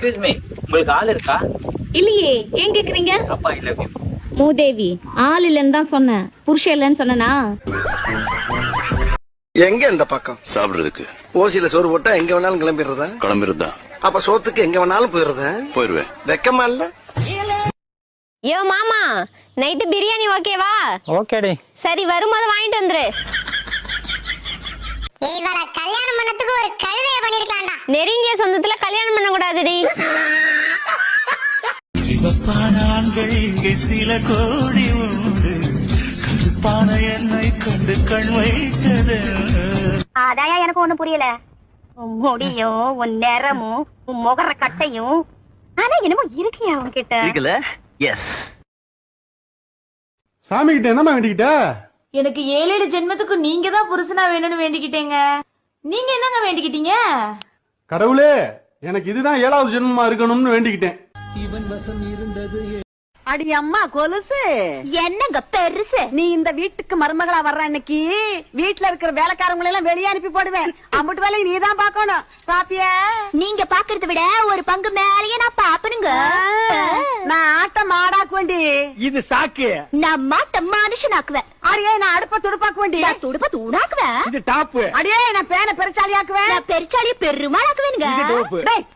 Excuse me, உங்களுக்கு ஆள் இருக்கா? இல்லையே, ஏன் கேக்குறீங்க? அப்பா ஐ லவ் யூ. மூதேவி, ஆள் இல்லன்னு தான் சொன்னேன், புருஷன் இல்லன்னு சொன்னனா? எங்க இந்த பக்கம் சாப்பிடுறதுக்கு ஓசியில சோறு போட்டா எங்க வேணாலும் கிளம்பிடுறதா? கிளம்பிருந்தா அப்ப சோத்துக்கு எங்க வேணாலும் போயிருதா? போயிருவேன். வெக்கமா இல்ல? யோ மாமா, நைட்டு பிரியாணி ஓகேவா? ஓகேடி. சரி, வரும்போது வாங்கிட்டு வந்துரு. இவர கல்யாணம் பண்ணதுக்கு ஒரு கழுதைய பண்ணிருக்கலாம்டா. நெருங்கிய சொந்தத்துல கல்யாணம் பண்ண கூடாதுடி. சிவப்பான ஆண்கள் இங்கே சில கோடி உண்டு, கருப்பான என்னை கண்டு கண் வைத்தது. அதாயா எனக்கு ஒண்ணு புரியல. உன் முடியும், உன் நிறமும், உன் முகர கட்டையும், ஆனா என்னமோ இருக்கியா உன்கிட்ட? இருக்குல்ல? எஸ். சாமி கிட்ட என்னமா வேண்டிக்கிட்ட? எனக்கு 7 ஜென்மத்துக்கு நீங்க தான் புருஷனா வேணும்னு வேண்டிக்கிட்டேங்க. நீங்க என்னங்க வேண்டிக்கிட்டீங்க? கடவுளே, எனக்கு இதுதான் 7வது ஜென்மமா இருக்கணும்னு வேண்டிக்கிட்டேன். இவன் வசம் இருந்தது. அடி அம்மா கொலுசு, என்னங்க பெருசு? நீ இந்த வீட்டுக்கு மருமகளா வர்ற அன்னைக்கு வீட்டுல இருக்கிற வேலைக்காரங்களை எல்லாம் வெளியே அனுப்பி போடுவேன். அம்புட்டு வேலையை நீ தான் பாக்கணும். பாப்பியா? நீங்க பாக்குறத விட ஒரு பங்கு மேலேயே நான் பாப்பனுங்க. நான் ஆட்டம் ஆடாக்குவேண்டி. இது சாக்கு. நான் மாட்ட மனுஷனாக்குவேன். அடியே, நான் அடுப்ப துடுப்பாக்குவேண்டி. நான் துடுப்ப தூணாக்குவேன். இது டாப்பு. அடியே, நான் பேனை பெருச்சாலியாக்குவேன். நான் பெருச்சாலிய பெருமாளாக்குவேனுங்க. இது டோப்பு. டேய்,